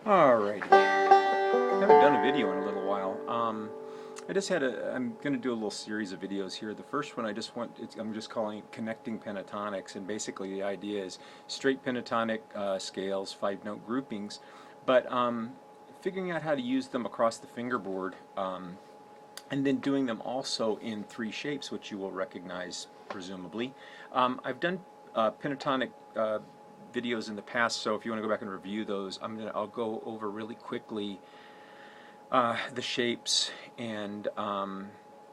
Alrighty. I haven't done a video in a little while. I'm going to do a little series of videos here. The first one I'm just calling it Connecting Pentatonics, and basically the idea is straight pentatonic scales, 5-note groupings, but figuring out how to use them across the fingerboard, and then doing them also in 3 shapes, which you will recognize presumably. I've done pentatonic videos in the past, so if you want to go back and review those, I'll go over really quickly the shapes and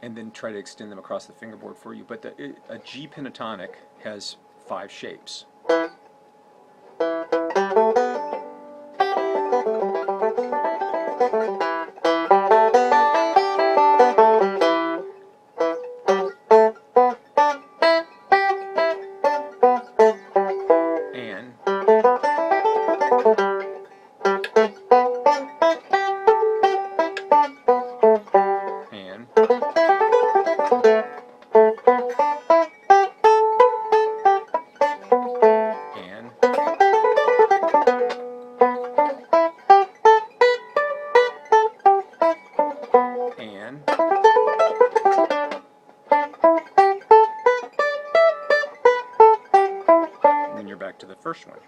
then try to extend them across the fingerboard for you. But a G pentatonic has 5 shapes. And and and and then you're back to the first one.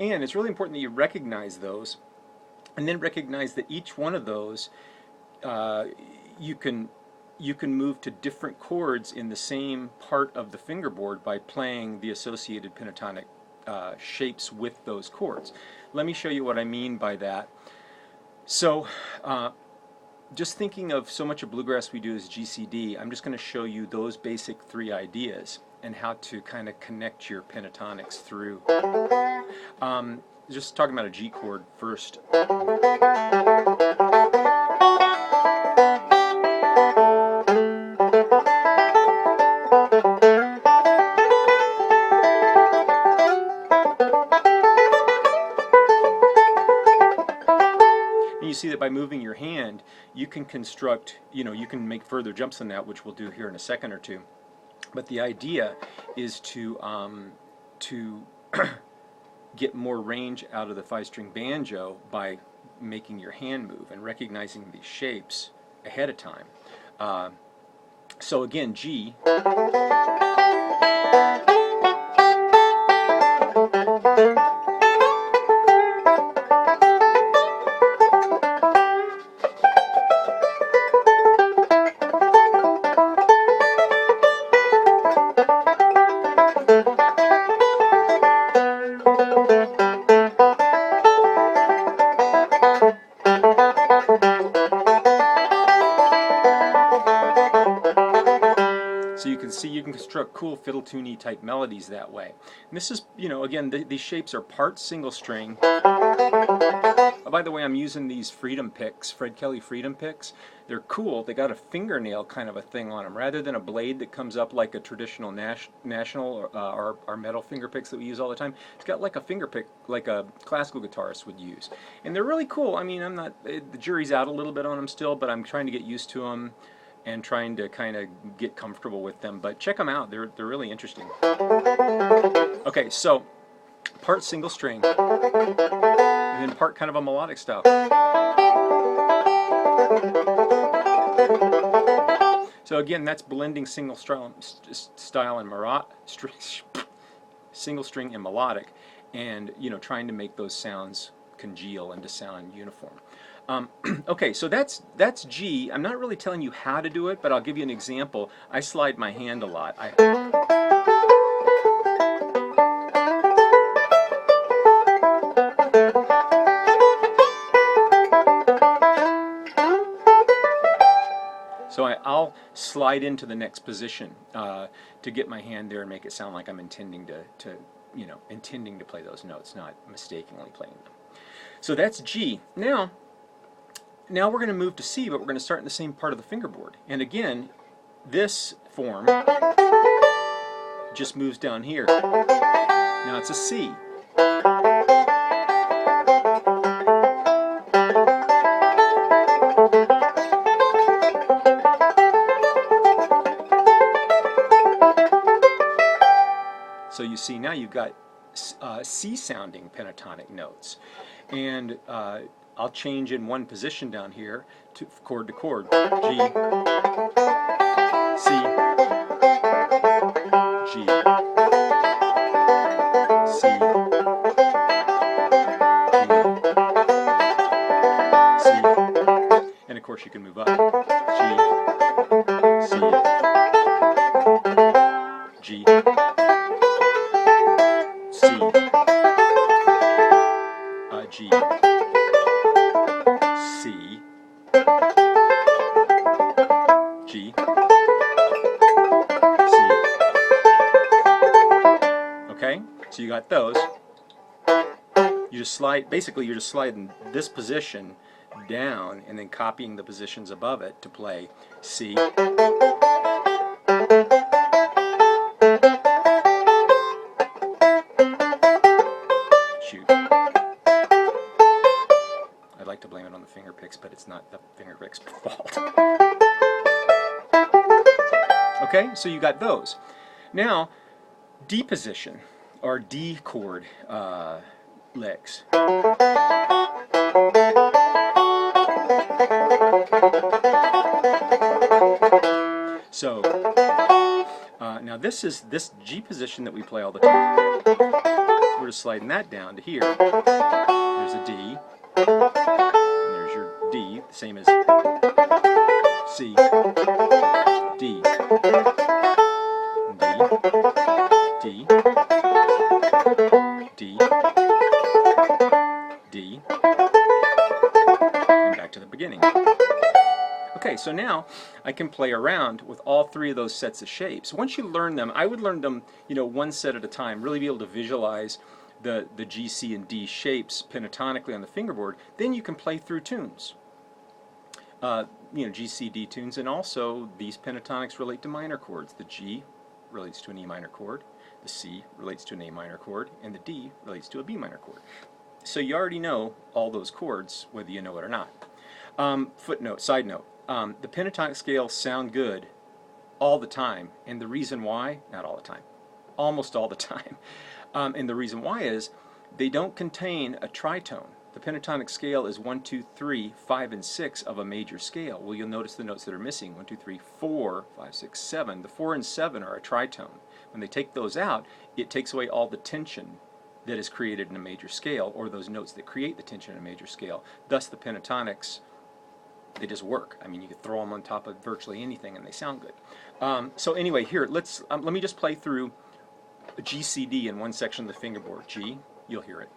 And it's really important that you recognize those, and then recognize that each one of those you can move to different chords in the same part of the fingerboard by playing the associated pentatonic shapes with those chords. Let me show you what I mean by that. So just thinking of so much of bluegrass we do as GCD, I'm just going to show you those basic 3 ideas and how to kind of connect your pentatonics through. Just talking about a G chord first. You see that by moving your hand, you can construct, you can make further jumps than that, which we'll do here in a second or two. But the idea is to get more range out of the 5-string banjo by making your hand move and recognizing these shapes ahead of time. So again, G. So you can see you can construct cool fiddle-tune-y type melodies that way. And this is, again, these shapes are part single string. Oh, by the way, I'm using these Freedom picks, Fred Kelly Freedom picks. They're cool. They got a fingernail kind of a thing on them, rather than a blade that comes up like a traditional national or our metal finger picks that we use all the time. It's got like a finger pick, like a classical guitarist would use, and they're really cool. I mean, the jury's out a little bit on them still, but I'm trying to get used to them and trying to kind of get comfortable with them. But check them out; they're really interesting. Okay, so part single string, and then part kind of a melodic style. So again, that's blending single style and single string and melodic, and trying to make those sounds congeal and to sound uniform. Okay, so that's G. I'm not really telling you how to do it, but I'll give you an example. I slide my hand a lot. So I'll slide into the next position to get my hand there and make it sound like I'm intending to play those notes, not mistakenly playing them. So that's G. Now we're going to move to C, but we're going to start in the same part of the fingerboard. And again, this form just moves down here. Now it's a C. So you see now you've got C-sounding pentatonic notes. And I'll change in one position down here to chord, G, C, G, C, G, C, and of course you can move up. G, C, G, C, G, C, G, C. Okay, so you got those. You just slide, basically you're just sliding this position down and then copying the positions above it to play C, shoot. I'd like to blame it on the finger picks, but it's not the finger picks' fault. Okay, so you got those. Now, D position, or D chord licks. So, now this is this G position that we play all the time. We're just sliding that down to here. There's a D, and there's your D, the same as C, D, D, D, D, and back to the beginning. Okay, so now I can play around with all three of those sets of shapes. Once you learn them, I would learn them, one set at a time, really be able to visualize the G, C, and D shapes pentatonically on the fingerboard. Then you can play through tunes. G, C, D tunes, and also these pentatonics relate to minor chords. The G relates to an E minor chord, the C relates to an A minor chord, and the D relates to a B minor chord. So you already know all those chords, whether you know it or not. Footnote, side note, the pentatonic scales sound good all the time, and the reason why, not all the time, almost all the time, and the reason why is they don't contain a tritone. The pentatonic scale is 1, 2, 3, 5, and 6 of a major scale. Well, you'll notice the notes that are missing, 1, 2, 3, 4, 5, 6, 7. The 4 and 7 are a tritone. When they take those out, it takes away all the tension that is created in a major scale, or those notes that create the tension in a major scale. Thus, the pentatonics, they just work. I mean, you could throw them on top of virtually anything and they sound good. So anyway, here, let me just play through G, C, D in one section of the fingerboard. G, you'll hear it.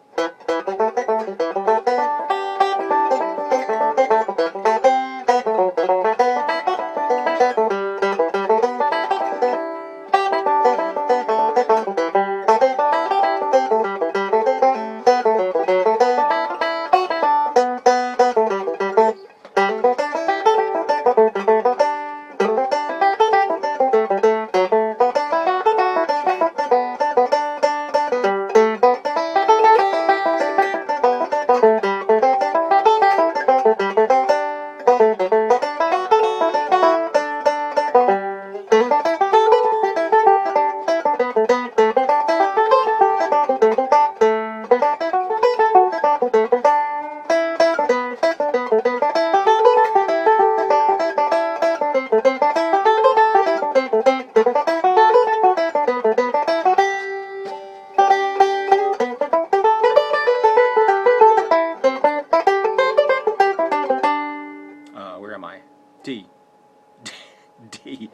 Where am I? D. D.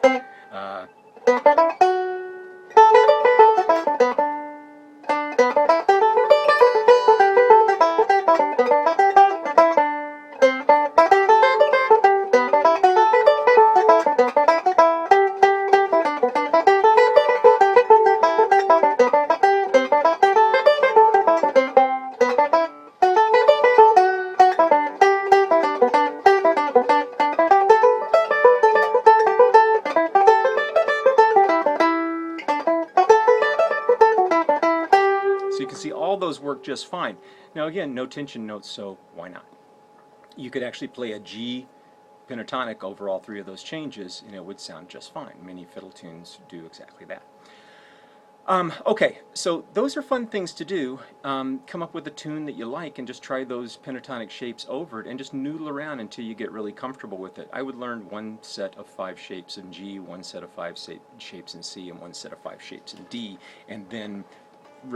So you can see all those work just fine. Now again, no tension notes, so why not? You could actually play a G pentatonic over all three of those changes and it would sound just fine. Many fiddle tunes do exactly that. Okay, so those are fun things to do. Come up with a tune that you like and just try those pentatonic shapes over it and just noodle around until you get really comfortable with it. I would learn one set of 5 shapes in G, one set of 5 shapes in C, and one set of 5 shapes in D, and then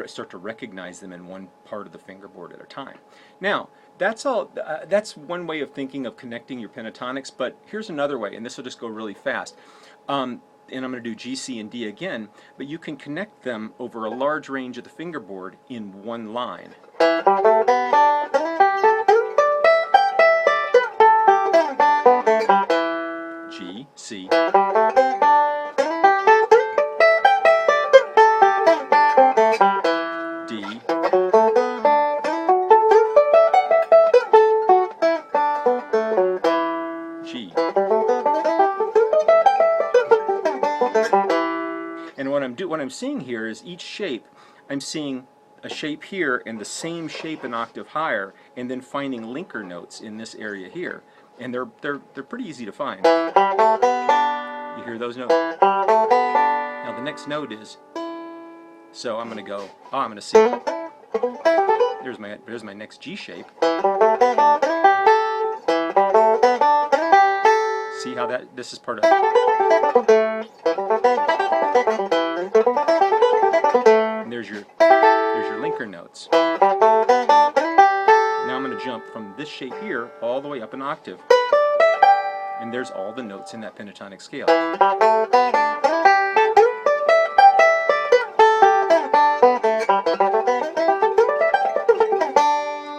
start to recognize them in one part of the fingerboard at a time. Now, that's all. That's one way of thinking of connecting your pentatonics, but here's another way, and this will just go really fast. And I'm going to do G, C, and D again, but you can connect them over a large range of the fingerboard in one line. G, C, D, G. And what I'm seeing here is each shape, I'm seeing a shape here and the same shape an octave higher, and then finding linker notes in this area here. And they're pretty easy to find. You hear those notes? Now the next note is, so I'm going to go, I'm going to see. There's my next G shape. See how this is part of. And there's your linker notes. Now I'm going to jump from this shape here all the way up an octave. And there's all the notes in that pentatonic scale.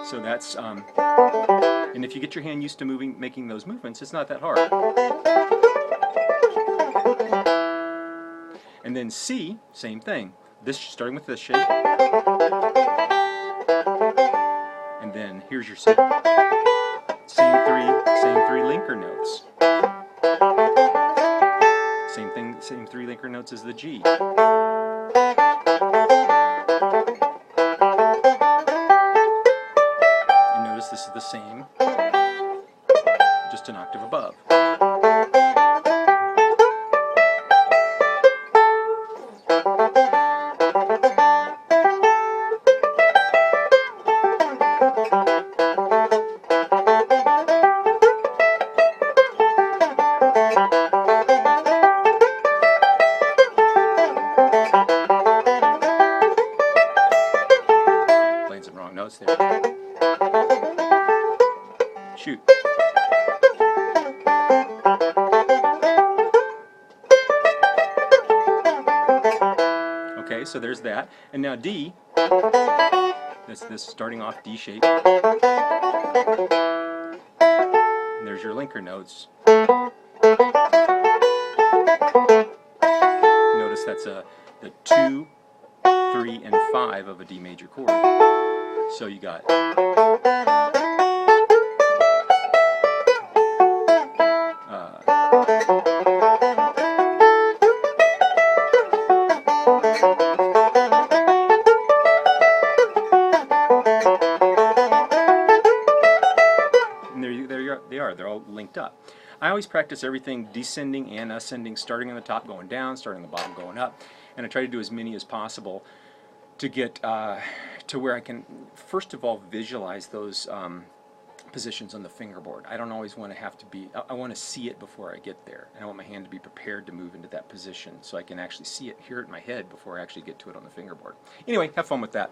So that's, and if you get your hand used to making those movements, it's not that hard. And then C, same thing. Starting with this shape. And then here's your C. Same three linker notes. Same thing, same 3 linker notes as the G. And notice this is the same, just an octave above. Playing some wrong notes there. Shoot. Okay, so there's that. And now D, that's this starting off D shape. And there's your linker notes. Notice that's the 2, 3, and 5 of a D major chord. So you got and they are. They're all linked up. I always practice everything descending and ascending, starting on the top, going down, starting on the bottom, going up. And I try to do as many as possible to get to where I can, first of all, visualize those positions on the fingerboard. I don't always want to have to be, I want to see it before I get there. And I want my hand to be prepared to move into that position so I can actually see it, hear it in my head before I actually get to it on the fingerboard. Anyway, have fun with that.